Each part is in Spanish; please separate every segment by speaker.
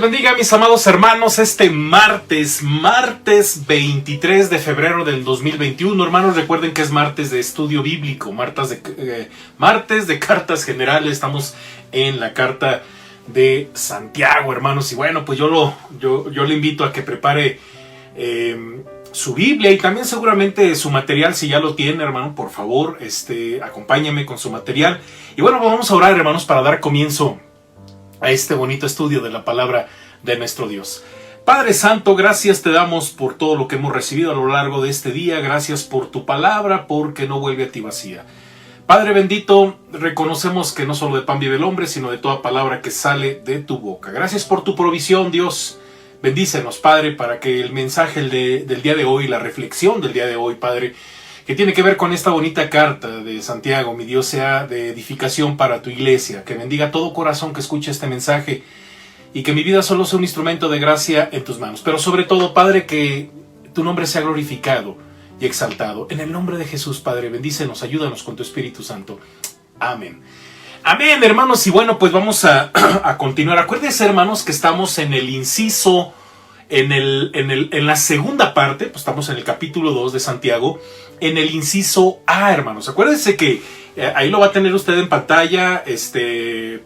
Speaker 1: bendiga, mis amados hermanos, este martes 23 de febrero del 2021. Hermanos, recuerden que es martes de estudio bíblico, martes de cartas generales. Estamos en la carta de Santiago, hermanos. Y bueno, pues yo le invito a que prepare su Biblia y también seguramente su material, si ya lo tiene, hermano. Por favor, acompáñame con su material. Y bueno, pues vamos a orar, hermanos, para dar comienzo a este bonito estudio de la palabra de nuestro Dios. Padre Santo, gracias te damos por todo lo que hemos recibido a lo largo de este día. Gracias por tu palabra, porque no vuelve a ti vacía. Padre bendito, reconocemos que no solo de pan vive el hombre, sino de toda palabra que sale de tu boca. Gracias por tu provisión, Dios. Bendícenos, Padre, para que el mensaje del día de hoy, la reflexión del día de hoy, Padre, que tiene que ver con esta bonita carta de Santiago, mi Dios, sea de edificación para tu iglesia, que bendiga todo corazón que escuche este mensaje y que mi vida solo sea un instrumento de gracia en tus manos. Pero sobre todo, Padre, que tu nombre sea glorificado y exaltado. En el nombre de Jesús, Padre, bendícenos, ayúdanos con tu Espíritu Santo. Amén. Amén, hermanos. Y bueno, pues vamos a continuar. Acuérdense, hermanos, que estamos en el inciso, en la segunda parte, pues estamos en el capítulo 2 de Santiago, en el inciso A, hermanos. Acuérdense que ahí lo va a tener usted en pantalla,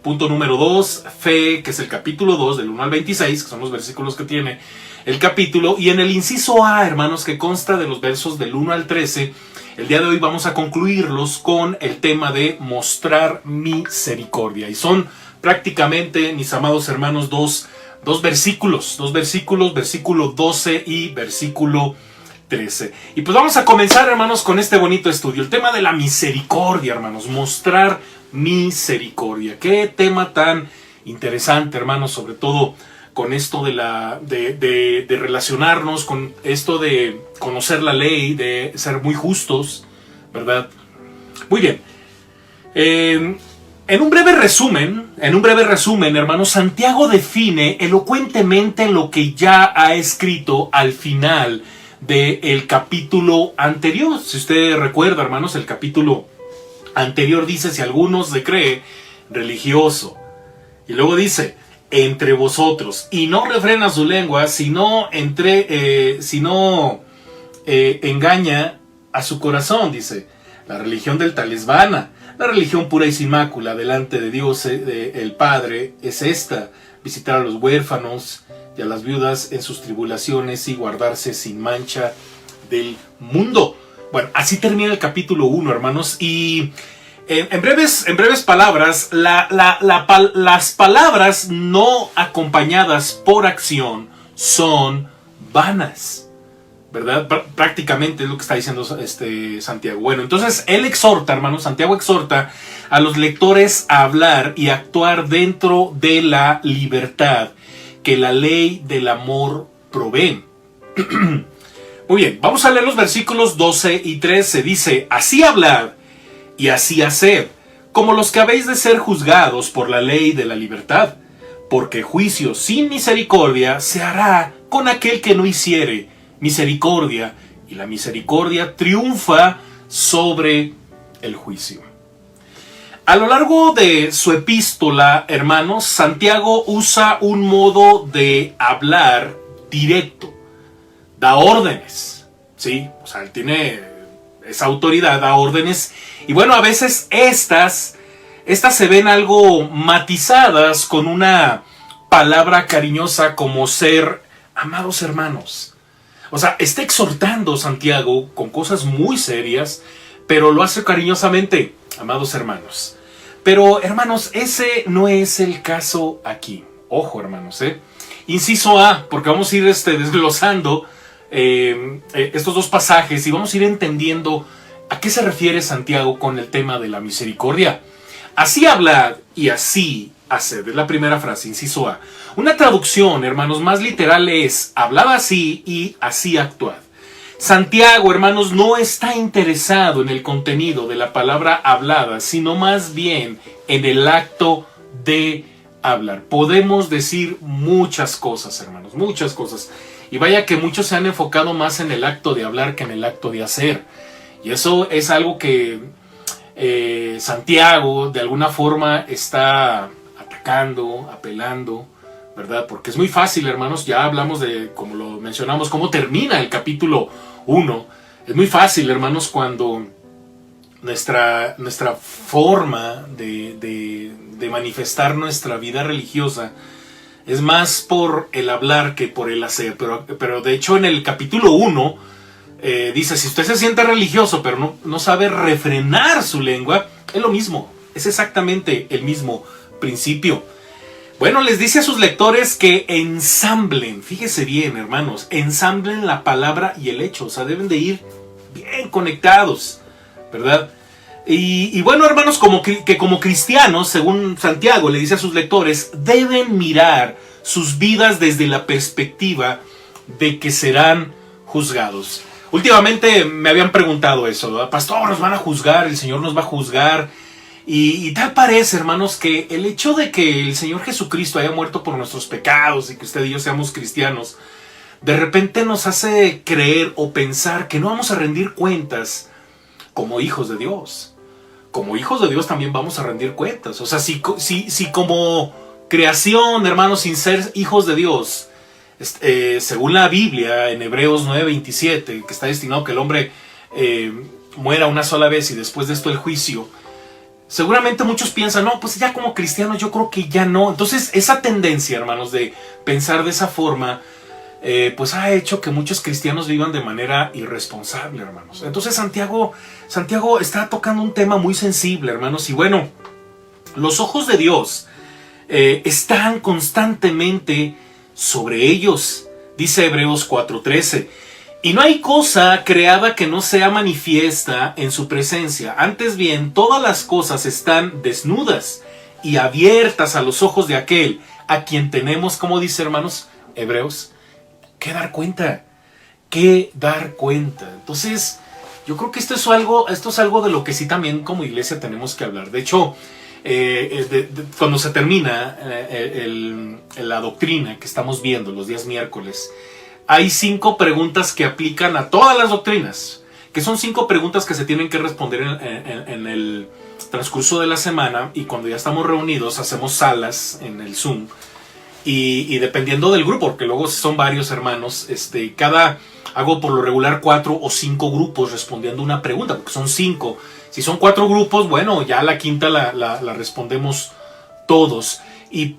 Speaker 1: punto número 2, fe, que es el capítulo 2, del 1 al 26, que son los versículos que tiene el capítulo, y en el inciso A, hermanos, que consta de los versos del 1 al 13, el día de hoy vamos a concluirlos con el tema de mostrar misericordia. Y son prácticamente, mis amados hermanos, dos versículos, versículo 12 y versículo 13. Y pues vamos a comenzar, hermanos, con este bonito estudio. El tema de la misericordia, hermanos. Mostrar misericordia. Qué tema tan interesante, hermanos, sobre todo con esto de relacionarnos, con esto de conocer la ley, de ser muy justos, ¿verdad? Muy bien. En un breve resumen, hermanos, Santiago define elocuentemente lo que ya ha escrito al final del capítulo anterior. Si usted recuerda, hermanos, el capítulo anterior dice: si alguno se cree religioso, y luego dice: entre vosotros, y no refrena su lengua, sino engaña a su corazón, dice, la religión del tal es vana. La religión pura y sin mácula delante de Dios, el Padre, es esta: visitar a los huérfanos y a las viudas en sus tribulaciones y guardarse sin mancha del mundo. Bueno, así termina el capítulo 1, hermanos. Y en breves palabras, las palabras no acompañadas por acción son vanas, ¿verdad? Prácticamente es lo que está diciendo Santiago. Bueno, entonces él exhorta, hermanos, Santiago exhorta a los lectores a hablar y actuar dentro de la libertad que la ley del amor provee. Muy bien, vamos a leer los versículos 12 y 13. Dice: así hablad y así haced, como los que habéis de ser juzgados por la ley de la libertad, porque juicio sin misericordia se hará con aquel que no hiciere misericordia, y la misericordia triunfa sobre el juicio. A lo largo de su epístola, hermanos, Santiago usa un modo de hablar directo. Da órdenes, ¿sí? O sea, él tiene esa autoridad, da órdenes. Y bueno, a veces estas se ven algo matizadas con una palabra cariñosa como ser amados hermanos. O sea, está exhortando Santiago con cosas muy serias, pero lo hace cariñosamente: amados hermanos. Pero, hermanos, ese no es el caso aquí. Ojo, hermanos, Inciso A, porque vamos a ir desglosando estos dos pasajes y vamos a ir entendiendo a qué se refiere Santiago con el tema de la misericordia. Así hablad y así haced. Es la primera frase, inciso A. Una traducción, hermanos, más literal es: hablad así y así actuad. Santiago, hermanos, no está interesado en el contenido de la palabra hablada, sino más bien en el acto de hablar. Podemos decir muchas cosas, hermanos, muchas cosas. Y vaya que muchos se han enfocado más en el acto de hablar que en el acto de hacer. Y eso es algo que Santiago de alguna forma está atacando, apelando, ¿verdad? Porque es muy fácil, hermanos, ya hablamos de, como lo mencionamos, cómo termina el capítulo 1. Es muy fácil, hermanos, cuando nuestra forma de manifestar nuestra vida religiosa es más por el hablar que por el hacer. Pero de hecho en el capítulo 1 dice, si usted se siente religioso pero no sabe refrenar su lengua, es lo mismo, es exactamente el mismo principio. Bueno, les dice a sus lectores que ensamblen, fíjese bien, hermanos, ensamblen la palabra y el hecho, o sea, deben de ir bien conectados, ¿verdad? Y bueno, hermanos, como cristianos, según Santiago le dice a sus lectores, deben mirar sus vidas desde la perspectiva de que serán juzgados. Últimamente me habían preguntado eso, ¿verdad? Pastor, nos van a juzgar, el Señor nos va a juzgar. Y tal parece, hermanos, que el hecho de que el Señor Jesucristo haya muerto por nuestros pecados y que usted y yo seamos cristianos, de repente nos hace creer o pensar que no vamos a rendir cuentas como hijos de Dios. Como hijos de Dios también vamos a rendir cuentas. O sea, si como creación, hermanos, sin ser hijos de Dios, según la Biblia, en Hebreos 9:27, que está destinado a que el hombre muera una sola vez y después de esto el juicio, seguramente muchos piensan, no, pues ya como cristianos yo creo que ya no. Entonces esa tendencia, hermanos, de pensar de esa forma, pues ha hecho que muchos cristianos vivan de manera irresponsable, hermanos. Entonces Santiago está tocando un tema muy sensible, hermanos. Y bueno, los ojos de Dios están constantemente sobre ellos. Dice Hebreos 4:13. Y no hay cosa creada que no sea manifiesta en su presencia. Antes bien, todas las cosas están desnudas y abiertas a los ojos de aquel a quien tenemos, como dice, hermanos, Hebreos, que dar cuenta. Entonces, yo creo que esto es algo de lo que sí también como iglesia tenemos que hablar. De hecho, cuando se termina la doctrina que estamos viendo los días miércoles, hay 5 preguntas que aplican a todas las doctrinas, que son 5 preguntas que se tienen que responder en el transcurso de la semana, y cuando ya estamos reunidos hacemos salas en el Zoom, y dependiendo del grupo, porque luego son varios hermanos, hago por lo regular 4 o 5 grupos respondiendo una pregunta, porque son 5. Si son 4 grupos, bueno, ya la quinta la respondemos todos. Y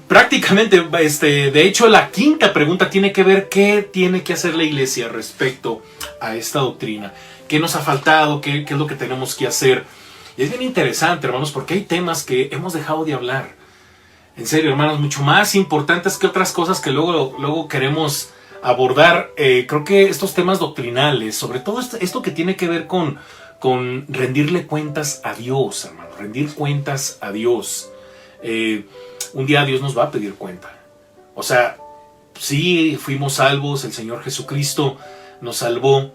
Speaker 1: prácticamente, de hecho, la quinta pregunta tiene que ver qué tiene que hacer la iglesia respecto a esta doctrina. ¿Qué nos ha faltado? ¿Qué es lo que tenemos que hacer? Y es bien interesante, hermanos, porque hay temas que hemos dejado de hablar. En serio, hermanos, mucho más importantes que otras cosas que luego queremos abordar. Creo que estos temas doctrinales, sobre todo esto que tiene que ver con rendirle cuentas a Dios, hermano, rendir cuentas a Dios. Un día Dios nos va a pedir cuenta. O sea, sí fuimos salvos, el Señor Jesucristo nos salvó,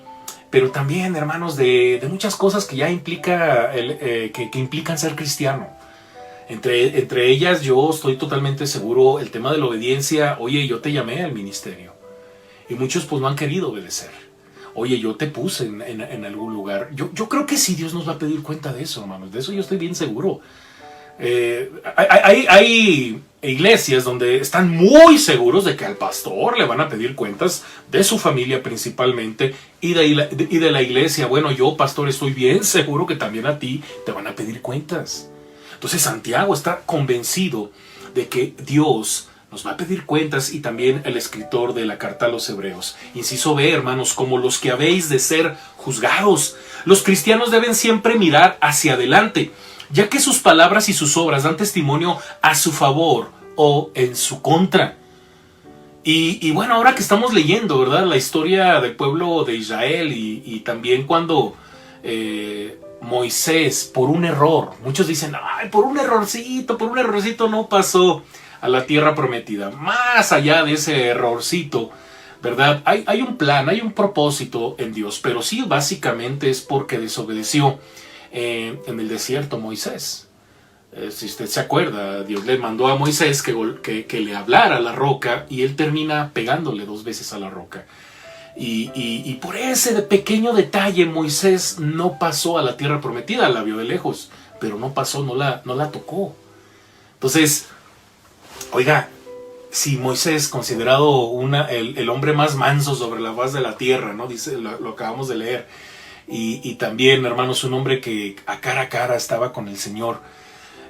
Speaker 1: pero también, hermanos, de muchas cosas que ya que implican ser cristiano. Entre ellas, yo estoy totalmente seguro, el tema de la obediencia. Oye, yo te llamé al ministerio y muchos pues no han querido obedecer. Oye, yo te puse en algún lugar. Yo creo que sí Dios nos va a pedir cuenta de eso, hermanos. De eso yo estoy bien seguro. Hay iglesias donde están muy seguros de que al pastor le van a pedir cuentas, de su familia principalmente, y de la iglesia. Bueno, yo, pastor, estoy bien seguro que también a ti te van a pedir cuentas. Entonces Santiago está convencido de que Dios nos va a pedir cuentas, y también el escritor de la carta a los Hebreos. Inciso B, hermanos, como los que habéis de ser juzgados. Los cristianos deben siempre mirar hacia adelante, ya que sus palabras y sus obras dan testimonio a su favor o en su contra. Y bueno, ahora que estamos leyendo, ¿verdad?, la historia del pueblo de Israel, y también cuando Moisés, por un error, muchos dicen, ay, por un errorcito no pasó a la tierra prometida. Más allá de ese errorcito, ¿verdad?, hay un plan, hay un propósito en Dios, pero sí, básicamente es porque desobedeció en el desierto Moisés. Si usted se acuerda, Dios le mandó a Moisés que le hablara a la roca, y él termina pegándole 2 veces a la roca. Y por ese pequeño detalle Moisés no pasó a la tierra prometida. La vio de lejos, pero no pasó, no la tocó. Entonces, oiga, Sí, Moisés, considerado el hombre más manso sobre la faz de la tierra, ¿no? Dice, lo acabamos de leer. Y también, hermanos, un hombre que a cara estaba con el Señor.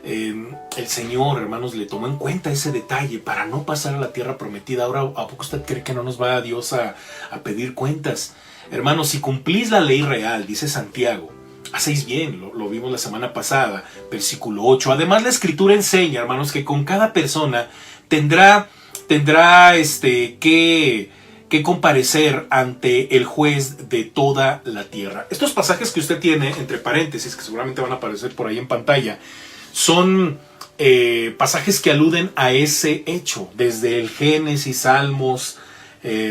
Speaker 1: El Señor, hermanos, le tomó en cuenta ese detalle para no pasar a la tierra prometida. Ahora, ¿a poco usted cree que no nos va a Dios a pedir cuentas? Hermanos, si cumplís la ley real, dice Santiago, hacéis bien, lo vimos la semana pasada, versículo 8. Además, la Escritura enseña, hermanos, que con cada persona tendrá que comparecer ante el juez de toda la tierra. Estos pasajes que usted tiene, entre paréntesis, que seguramente van a aparecer por ahí en pantalla, son pasajes que aluden a ese hecho, desde el Génesis, Salmos,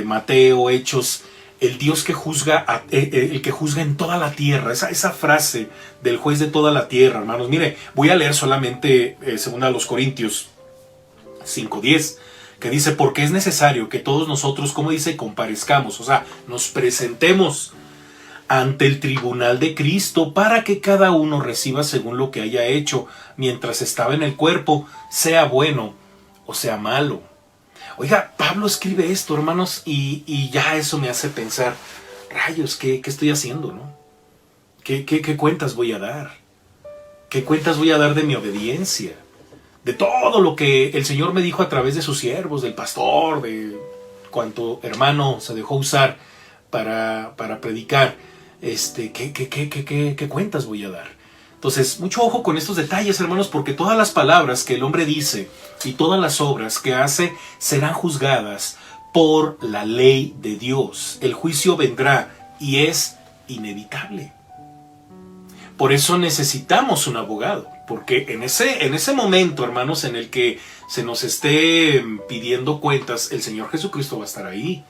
Speaker 1: Mateo, Hechos, el Dios que juzga, el que juzga en toda la tierra, esa frase del juez de toda la tierra, hermanos. Mire, voy a leer solamente 2 Corintios 5:10, que dice, porque es necesario que todos nosotros, como dice, comparezcamos, o sea, nos presentemos ante el tribunal de Cristo para que cada uno reciba según lo que haya hecho mientras estaba en el cuerpo, sea bueno o sea malo. Oiga, Pablo escribe esto, hermanos, y ya eso me hace pensar, rayos, ¿qué estoy haciendo, no? ¿Qué cuentas voy a dar? ¿Qué cuentas voy a dar de mi obediencia? De todo lo que el Señor me dijo a través de sus siervos, del pastor, de cuanto hermano se dejó usar para predicar. ¿Qué cuentas voy a dar? Entonces, mucho ojo con estos detalles, hermanos, porque todas las palabras que el hombre dice y todas las obras que hace serán juzgadas por la ley de Dios. El juicio vendrá y es inevitable. Por eso necesitamos un abogado, porque en ese momento, hermanos, en el que se nos esté pidiendo cuentas, el Señor Jesucristo va a estar ahí,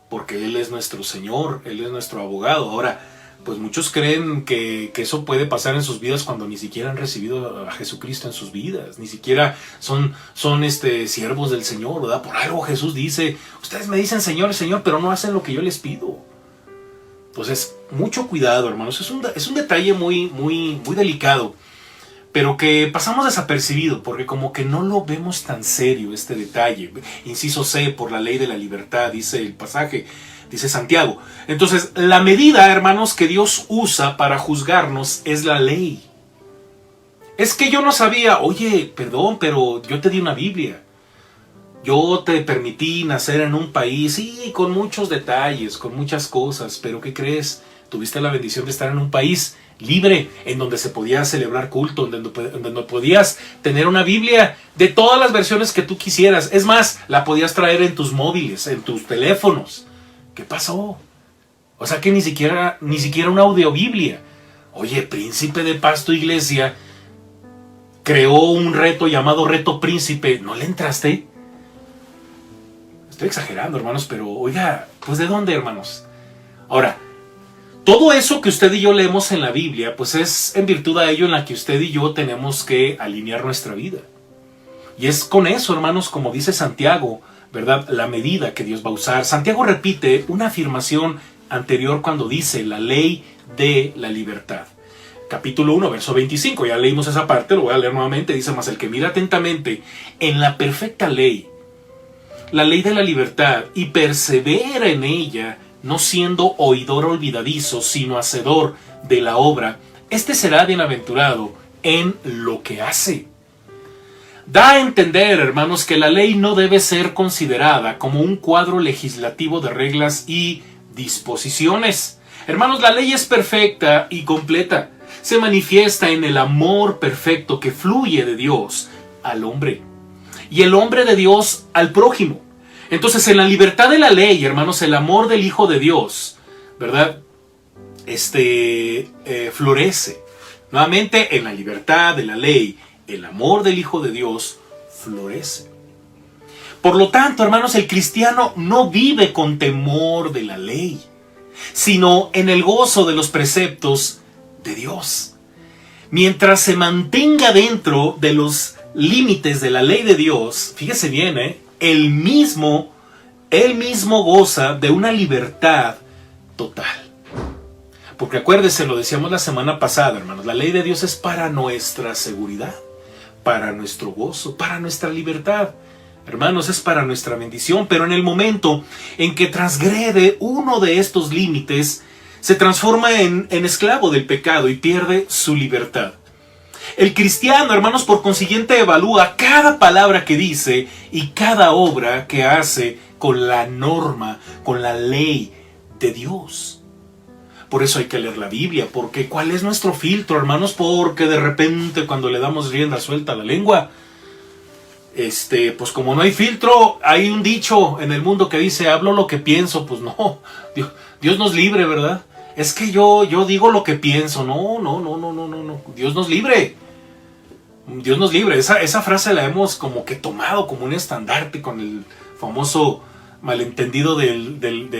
Speaker 1: porque Él es nuestro Señor, Él es nuestro abogado. Ahora, pues muchos creen que eso puede pasar en sus vidas cuando ni siquiera han recibido a Jesucristo en sus vidas, ni siquiera son siervos del Señor, ¿verdad? Por algo Jesús dice, ustedes me dicen Señor, Señor, pero no hacen lo que yo les pido. Entonces, mucho cuidado, hermanos. Es un detalle muy delicado, pero que pasamos desapercibido, porque como que no lo vemos tan serio este detalle. Inciso C, por la ley de la libertad, dice el pasaje, dice Santiago. Entonces, la medida, hermanos, que Dios usa para juzgarnos es la ley. Es que yo no sabía, oye, perdón, pero yo te di una Biblia. Yo te permití nacer en un país, sí, con muchos detalles, con muchas cosas, pero ¿qué crees? Tuviste la bendición de estar en un país libre, en donde se podía celebrar culto, en donde podías tener una Biblia de todas las versiones que tú quisieras. Es más, la podías traer en tus móviles, en tus teléfonos. ¿Qué pasó? O sea que ni siquiera una audiobiblia. Oye, Príncipe de Pasto Iglesia creó un reto llamado Reto Príncipe. ¿No le entraste? Estoy exagerando, hermanos, pero oiga, pues ¿de dónde, hermanos? Ahora, todo eso que usted y yo leemos en la Biblia, pues es en virtud a ello en la que usted y yo tenemos que alinear nuestra vida. Y es con eso, hermanos, como dice Santiago, ¿verdad? La medida que Dios va a usar. Santiago repite una afirmación anterior cuando dice la ley de la libertad. Capítulo 1, verso 25, ya leímos esa parte, lo voy a leer nuevamente. Dice, mas el que mira atentamente en la perfecta ley, la ley de la libertad, y persevera en ella, no siendo oidor olvidadizo, sino hacedor de la obra, este será bienaventurado en lo que hace. Da a entender, hermanos, que la ley no debe ser considerada como un cuadro legislativo de reglas y disposiciones. Hermanos, la ley es perfecta y completa. Se manifiesta en el amor perfecto que fluye de Dios al hombre y el hombre de Dios al prójimo. Entonces, en la libertad de la ley, hermanos, el amor del Hijo de Dios, ¿verdad? Florece. Nuevamente, en la libertad de la ley, el amor del Hijo de Dios florece. Por lo tanto, hermanos, el cristiano no vive con temor de la ley, sino en el gozo de los preceptos de Dios. Mientras se mantenga dentro de los límites de la ley de Dios, fíjese bien, él mismo goza de una libertad total. Porque acuérdese, lo decíamos la semana pasada, hermanos, la ley de Dios es para nuestra seguridad, para nuestro gozo, para nuestra libertad. Hermanos, es para nuestra bendición, pero en el momento en que transgrede uno de estos límites, se transforma en esclavo del pecado y pierde su libertad. El cristiano, hermanos, por consiguiente evalúa cada palabra que dice y cada obra que hace con la norma, con la ley de Dios. Por eso hay que leer la Biblia, porque ¿cuál es nuestro filtro, hermanos? Porque de repente cuando le damos rienda suelta a la lengua, pues como no hay filtro, hay un dicho en el mundo que dice, hablo lo que pienso. Pues no, Dios nos libre, ¿verdad? Es que yo digo lo que pienso. No. Dios nos libre. Dios nos libre. Esa frase la hemos como que tomado como un estandarte con el famoso malentendido del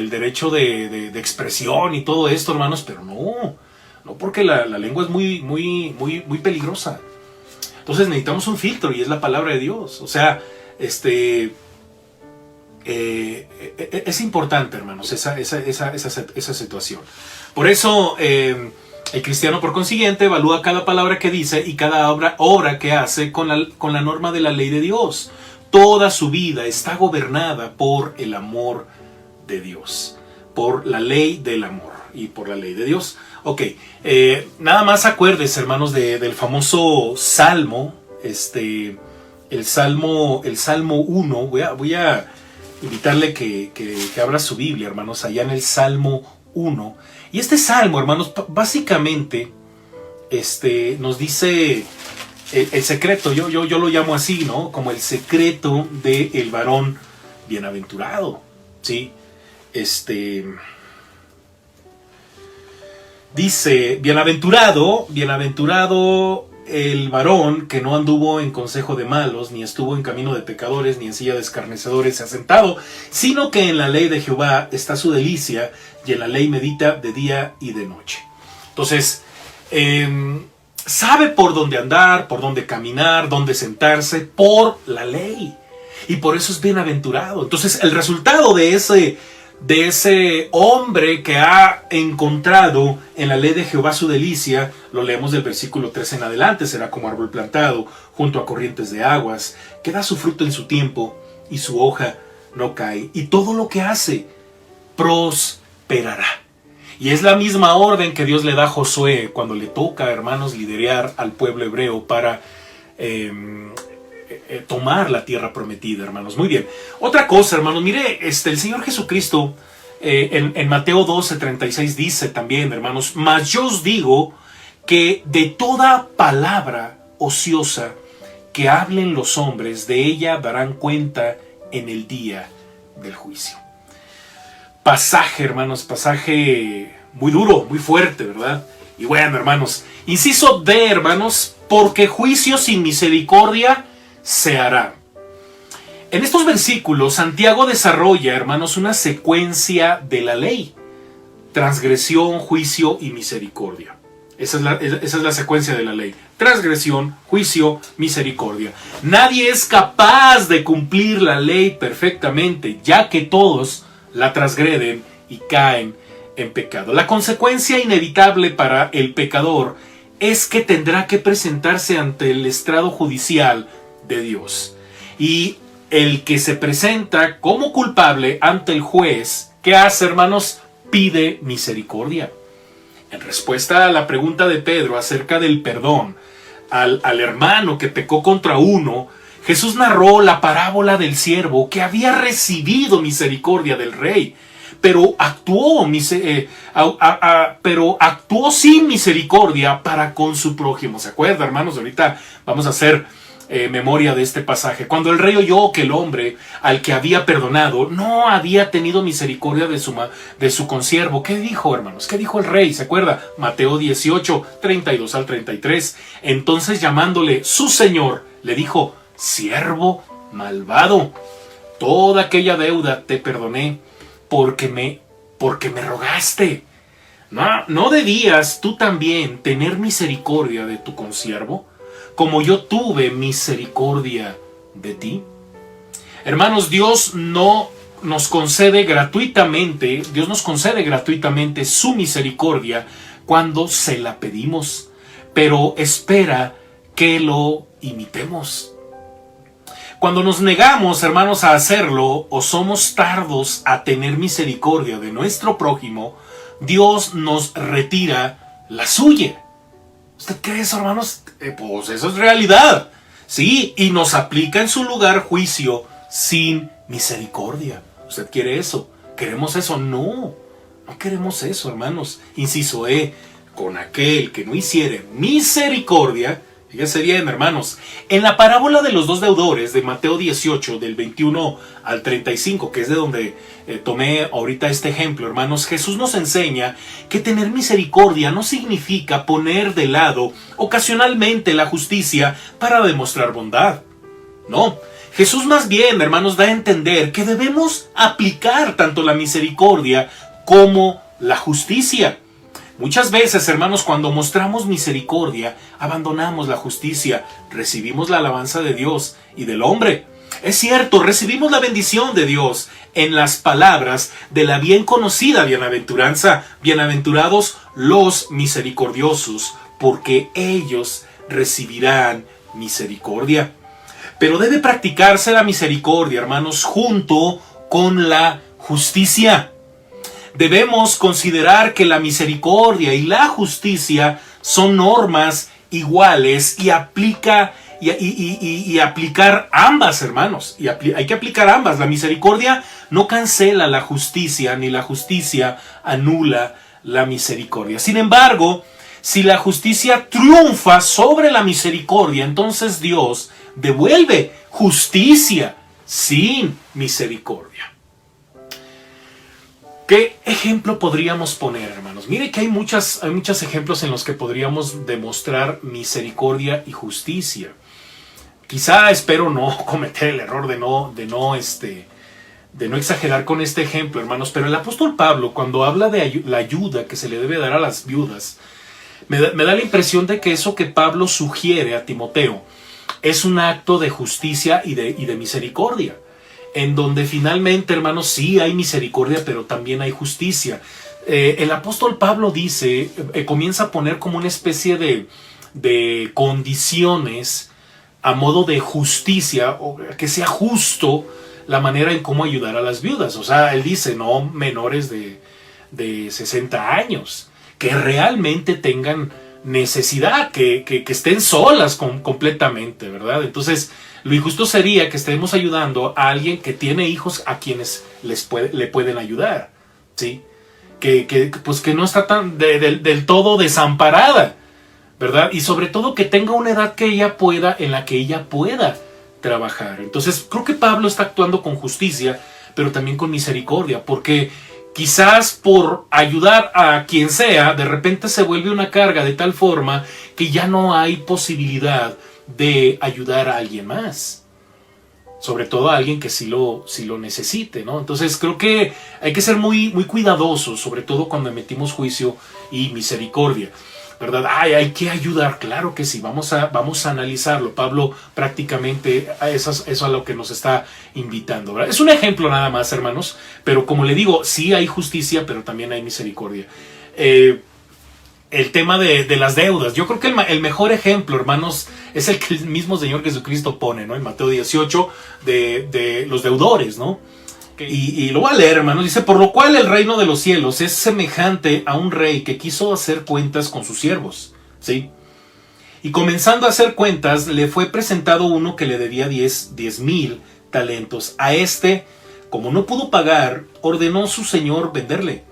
Speaker 1: derecho de expresión y todo esto, hermanos, pero no porque la lengua es muy peligrosa. Entonces necesitamos un filtro y es la palabra de Dios. O sea, es importante, hermanos, esa situación. Por eso el cristiano, por consiguiente, evalúa cada palabra que dice y cada obra que hace con la norma de la ley de Dios. Toda su vida está gobernada por el amor de Dios, por la ley del amor y por la ley de Dios. Ok, nada más acuérdense, hermanos, del famoso Salmo, el Salmo 1. Voy a invitarle que abra su Biblia, hermanos, allá en el Salmo 1. Y este Salmo, hermanos, básicamente nos dice el secreto, yo lo llamo así, ¿no? Como el secreto del varón bienaventurado, ¿sí? Dice, bienaventurado el varón que no anduvo en consejo de malos, ni estuvo en camino de pecadores, ni en silla de escarnecedores se ha sentado, sino que en la ley de Jehová está su delicia, y en la ley medita de día y de noche. Entonces, sabe por dónde andar, por dónde caminar, dónde sentarse, por la ley. Y por eso es bienaventurado. Entonces, el resultado de ese hombre que ha encontrado en la ley de Jehová su delicia, lo leemos del versículo 3 en adelante, será como árbol plantado junto a corrientes de aguas, que da su fruto en su tiempo y su hoja no cae, y todo lo que hace prosperará. Y es la misma orden que Dios le da a Josué cuando le toca, hermanos, liderar al pueblo hebreo para tomar la tierra prometida, hermanos. Muy bien. Otra cosa, hermanos, mire, el Señor Jesucristo en Mateo 12:36 dice también, hermanos, mas yo os digo que de toda palabra ociosa que hablen los hombres, de ella darán cuenta en el día del juicio. Pasaje, hermanos, pasaje muy duro, muy fuerte, ¿verdad? Y bueno, hermanos, inciso D, hermanos, porque juicio sin misericordia se hará. En estos versículos, Santiago desarrolla, hermanos, una secuencia de la ley: transgresión, juicio y misericordia. Esa es la secuencia de la ley: transgresión, juicio, misericordia. Nadie es capaz de cumplir la ley perfectamente, ya que todos la transgreden y caen en pecado. La consecuencia inevitable para el pecador es que tendrá que presentarse ante el estrado judicial de Dios. Y el que se presenta como culpable ante el juez, ¿qué hace, hermanos? Pide misericordia. En respuesta a la pregunta de Pedro acerca del perdón al hermano que pecó contra uno, Jesús narró la parábola del siervo que había recibido misericordia del rey, pero actuó sin misericordia para con su prójimo. ¿Se acuerda, hermanos? Ahorita vamos a hacer memoria de este pasaje. Cuando el rey oyó que el hombre al que había perdonado no había tenido misericordia de su consiervo, ¿qué dijo, hermanos? ¿Qué dijo el rey? ¿Se acuerda? Mateo 18, 32 al 33. Entonces, llamándole su señor, le dijo: siervo malvado, toda aquella deuda te perdoné porque me rogaste. ¿No debías tú también tener misericordia de tu consiervo, como yo tuve misericordia de ti? Hermanos, Dios nos concede gratuitamente su misericordia cuando se la pedimos, pero espera que lo imitemos. Cuando nos negamos, hermanos, a hacerlo, o somos tardos a tener misericordia de nuestro prójimo, Dios nos retira la suya. ¿Usted cree eso, hermanos? Pues eso es realidad. Sí, y nos aplica en su lugar juicio sin misericordia. ¿Usted quiere eso? ¿Queremos eso? No, no queremos eso, hermanos. Inciso con aquel que no hiciere misericordia. Fíjense bien, hermanos, en la parábola de los dos deudores de Mateo 18, del 21 al 35, que es de donde tomé ahorita este ejemplo, hermanos, Jesús nos enseña que tener misericordia no significa poner de lado ocasionalmente la justicia para demostrar bondad. No, Jesús más bien, hermanos, da a entender que debemos aplicar tanto la misericordia como la justicia. Muchas veces, hermanos, cuando mostramos misericordia, abandonamos la justicia, recibimos la alabanza de Dios y del hombre. Es cierto, recibimos la bendición de Dios en las palabras de la bien conocida bienaventuranza. Bienaventurados los misericordiosos, porque ellos recibirán misericordia. Pero debe practicarse la misericordia, hermanos, junto con la justicia. Debemos considerar que la misericordia y la justicia son normas iguales y aplicar ambas, hermanos. Y hay que aplicar ambas. La misericordia no cancela la justicia, ni la justicia anula la misericordia. Sin embargo, si la justicia triunfa sobre la misericordia, entonces Dios devuelve justicia sin misericordia. ¿Qué ejemplo podríamos poner, hermanos? Mire que hay muchos ejemplos en los que podríamos demostrar misericordia y justicia. Quizá espero no cometer el error de no exagerar con este ejemplo, hermanos, pero el apóstol Pablo, cuando habla de la ayuda que se le debe dar a las viudas, me da la impresión de que eso que Pablo sugiere a Timoteo es un acto de justicia y de misericordia, en donde finalmente, hermanos, sí hay misericordia, pero también hay justicia. El apóstol Pablo dice, comienza a poner como una especie de condiciones a modo de justicia, o que sea justo la manera en cómo ayudar a las viudas. O sea, él dice, no menores de 60 años, que realmente tengan necesidad, que estén solas completamente, ¿verdad? Entonces, lo injusto sería que estemos ayudando a alguien que tiene hijos a quienes le pueden ayudar, ¿sí? Que no está tan del todo desamparada, ¿verdad? Y sobre todo que tenga una edad en la que ella pueda trabajar. Entonces, creo que Pablo está actuando con justicia, pero también con misericordia, porque quizás por ayudar a quien sea, de repente se vuelve una carga de tal forma que ya no hay posibilidad de ayudar a alguien más, sobre todo a alguien que sí lo necesite, ¿no? Entonces creo que hay que ser muy, muy cuidadosos, sobre todo cuando emitimos juicio y misericordia, ¿verdad? Hay que ayudar, claro que sí, vamos a analizarlo. Pablo prácticamente eso es a lo que nos está invitando, ¿verdad? Es un ejemplo nada más, hermanos, pero como le digo, sí hay justicia, pero también hay misericordia. El tema de las deudas, yo creo que el mejor ejemplo, hermanos, es el que el mismo Señor Jesucristo pone, ¿no? En Mateo 18, de los deudores, ¿no? Y lo voy a leer, hermanos. Dice, por lo cual el reino de los cielos es semejante a un rey que quiso hacer cuentas con sus siervos, ¿sí? Y comenzando a hacer cuentas, le fue presentado uno que le debía 10,000 talentos. A este, como no pudo pagar, ordenó su señor venderle,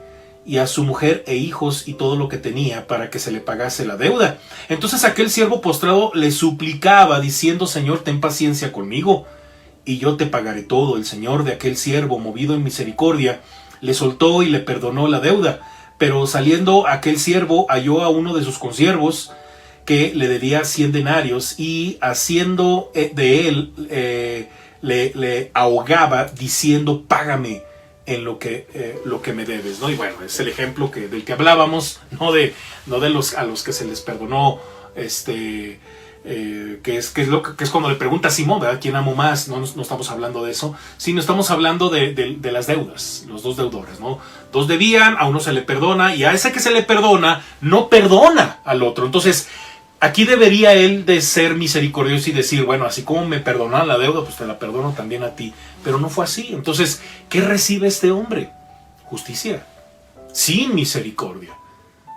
Speaker 1: y a su mujer e hijos y todo lo que tenía, para que se le pagase la deuda. Entonces aquel siervo postrado le suplicaba, diciendo, Señor, ten paciencia conmigo, y yo te pagaré todo. El señor de aquel siervo, movido en misericordia, le soltó y le perdonó la deuda. Pero saliendo aquel siervo, halló a uno de sus consiervos, que le debía 100 denarios, y haciendo de él, le ahogaba, diciendo, págame en lo que me debes, ¿no? Y bueno, es el ejemplo del que hablábamos, no de los a los que se les perdonó, que es cuando le pregunta a Simón, ¿verdad? ¿Quién amo más? No estamos hablando de eso, sino estamos hablando de las deudas, los dos deudores, ¿no? Dos debían, a uno se le perdona, y a ese que se le perdona, no perdona al otro. Entonces, Aquí debería él de ser misericordioso y decir, bueno, así como me perdonaron la deuda, pues te la perdono también a ti. Pero no fue así. Entonces, ¿qué recibe este hombre? Justicia, sin misericordia,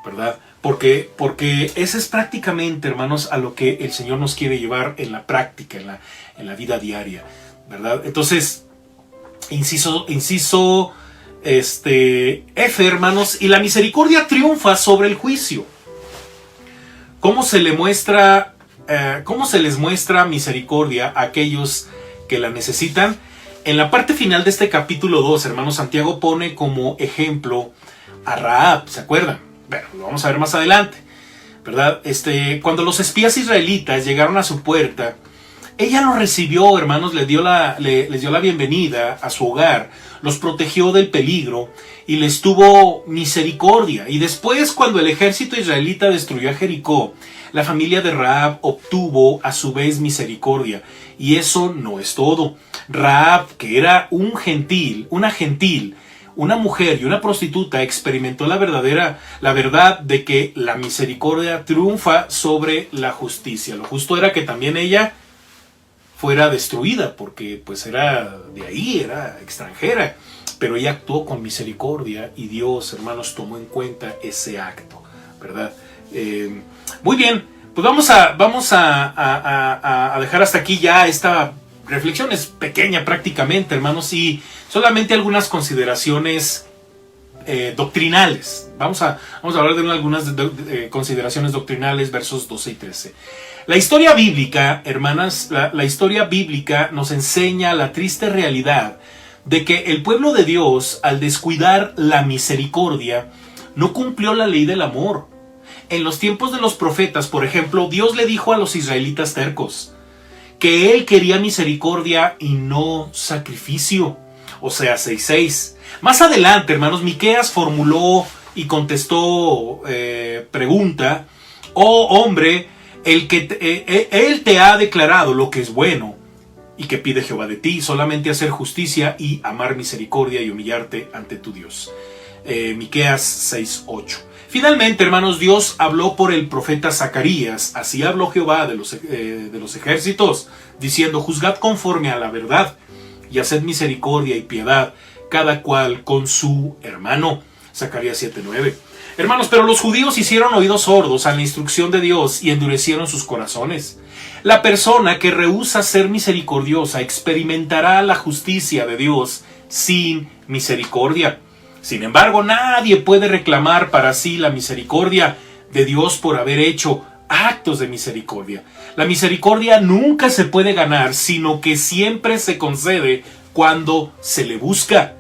Speaker 1: ¿verdad? Porque ese es prácticamente, hermanos, a lo que el Señor nos quiere llevar en la práctica, en la vida diaria, ¿verdad? Entonces, inciso F, hermanos, y la misericordia triunfa sobre el juicio. ¿Cómo se les muestra misericordia a aquellos que la necesitan? En la parte final de este capítulo 2, hermanos, Santiago pone como ejemplo a Rahab, ¿se acuerdan? Bueno, lo vamos a ver más adelante, ¿verdad? Cuando los espías israelitas llegaron a su puerta, ella los recibió, hermanos, les dio la bienvenida a su hogar, los protegió del peligro y les tuvo misericordia. Y después, cuando el ejército israelita destruyó a Jericó, la familia de Rahab obtuvo a su vez misericordia. Y eso no es todo. Rahab, que era una mujer y una prostituta, experimentó la verdad de que la misericordia triunfa sobre la justicia. Lo justo era que también ella fuera destruida, porque pues era de ahí, era extranjera, pero ella actuó con misericordia y Dios, hermanos, tomó en cuenta ese acto, ¿verdad? Muy bien, pues vamos a dejar hasta aquí ya esta reflexión. Es pequeña prácticamente, hermanos, y solamente algunas consideraciones doctrinales. Vamos a hablar de algunas consideraciones doctrinales, versos 12 y 13. La historia bíblica, hermanas, la historia bíblica nos enseña la triste realidad de que el pueblo de Dios, al descuidar la misericordia, no cumplió la ley del amor. En los tiempos de los profetas, por ejemplo, Dios le dijo a los israelitas tercos que Él quería misericordia y no sacrificio. O sea, 6:6. Más adelante, hermanos, Miqueas formuló y contestó pregunta: oh hombre, Él te ha declarado lo que es bueno y que pide Jehová de ti, solamente hacer justicia y amar misericordia y humillarte ante tu Dios. Miqueas 6:8. Finalmente, hermanos, Dios habló por el profeta Zacarías. Así habló Jehová de los ejércitos, diciendo: juzgad conforme a la verdad y haced misericordia y piedad, cada cual con su hermano. Zacarías 7:9. Hermanos, pero los judíos hicieron oídos sordos a la instrucción de Dios y endurecieron sus corazones. La persona que rehúsa ser misericordiosa experimentará la justicia de Dios sin misericordia. Sin embargo, nadie puede reclamar para sí la misericordia de Dios por haber hecho actos de misericordia. La misericordia nunca se puede ganar, sino que siempre se concede cuando se le busca.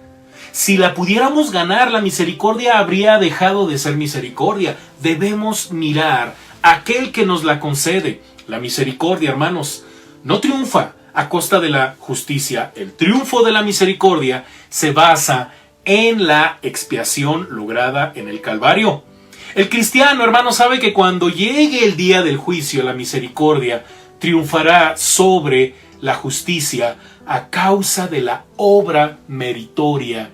Speaker 1: Si la pudiéramos ganar, la misericordia habría dejado de ser misericordia. Debemos mirar a aquel que nos la concede. La misericordia, hermanos, no triunfa a costa de la justicia. El triunfo de la misericordia se basa en la expiación lograda en el Calvario. El cristiano, hermano, sabe que cuando llegue el día del juicio, la misericordia triunfará sobre la justicia a causa de la obra meritoria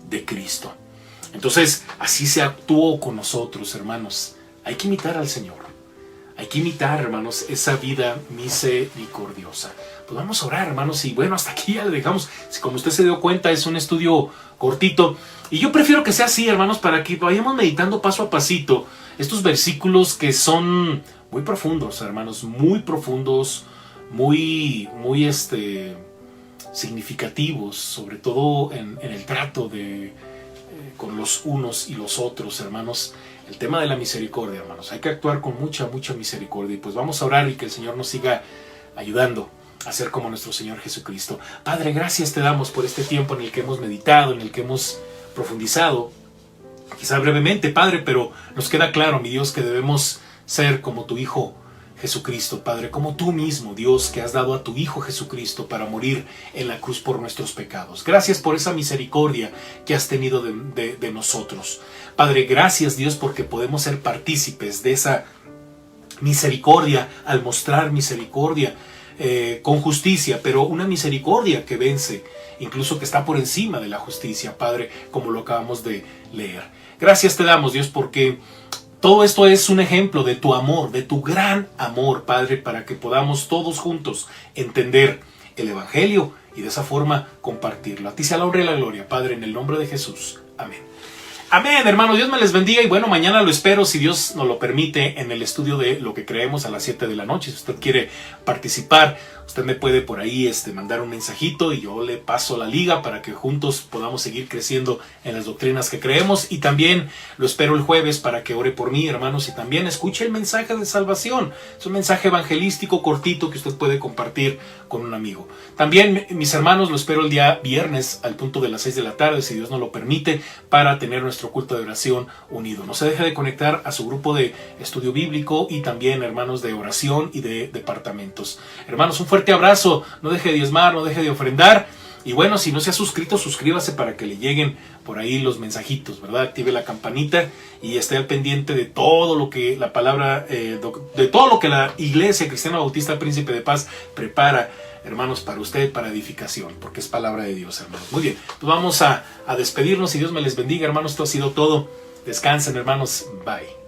Speaker 1: de Cristo. Entonces, así se actuó con nosotros, hermanos. Hay que imitar al Señor. Hay que imitar, hermanos, esa vida misericordiosa. Pues vamos a orar, hermanos, y bueno, hasta aquí ya le dejamos. Como usted se dio cuenta, es un estudio cortito, y yo prefiero que sea así, hermanos, para que vayamos meditando paso a pasito estos versículos que son muy profundos, hermanos, muy profundos, muy significativos, sobre todo en el trato con los unos y los otros, hermanos. El tema de la misericordia, hermanos, hay que actuar con mucha misericordia, y pues vamos a orar y que el Señor nos siga ayudando a ser como nuestro Señor Jesucristo. Padre, gracias te damos por este tiempo en el que hemos meditado, en el que hemos profundizado, quizá brevemente, Padre, pero nos queda claro, mi Dios, que debemos ser como tu Hijo Jesucristo, Padre, como tú mismo, Dios, que has dado a tu Hijo Jesucristo para morir en la cruz por nuestros pecados. Gracias por esa misericordia que has tenido de nosotros. Padre, gracias, Dios, porque podemos ser partícipes de esa misericordia al mostrar misericordia con justicia, pero una misericordia que vence, incluso que está por encima de la justicia, Padre, como lo acabamos de leer. Gracias te damos, Dios, porque Todo esto es un ejemplo de tu amor, de tu gran amor, Padre, para que podamos todos juntos entender el Evangelio y de esa forma compartirlo. A ti sea la honra y la gloria, Padre, en el nombre de Jesús. Amén. Amén, hermanos. Dios me les bendiga y bueno, mañana lo espero, si Dios nos lo permite, en el estudio de Lo que Creemos a las 7 de la noche. Si usted quiere participar, usted me puede por ahí mandar un mensajito y yo le paso la liga para que juntos podamos seguir creciendo en las doctrinas que creemos. Y también lo espero el jueves para que ore por mí, hermanos, y también escuche el mensaje de salvación. Es un mensaje evangelístico cortito que usted puede compartir con un amigo. También, mis hermanos, lo espero el día viernes al punto de las 6 de la tarde, si Dios nos lo permite, para tener nuestro culto de oración unido. No se deje de conectar a su grupo de estudio bíblico y también, hermanos, de oración y de departamentos. Hermanos, un fuerte abrazo. No deje de diezmar, no deje de ofrendar. Y bueno, si no se ha suscrito, suscríbase para que le lleguen por ahí los mensajitos, ¿verdad? Active la campanita y esté al pendiente de todo lo que la palabra, de todo lo que la Iglesia Cristiana Bautista Príncipe de Paz prepara, hermanos, para usted, para edificación, porque es palabra de Dios, hermanos. Muy bien, pues vamos a despedirnos y Dios me les bendiga, hermanos. Esto ha sido todo. Descansen, hermanos. Bye.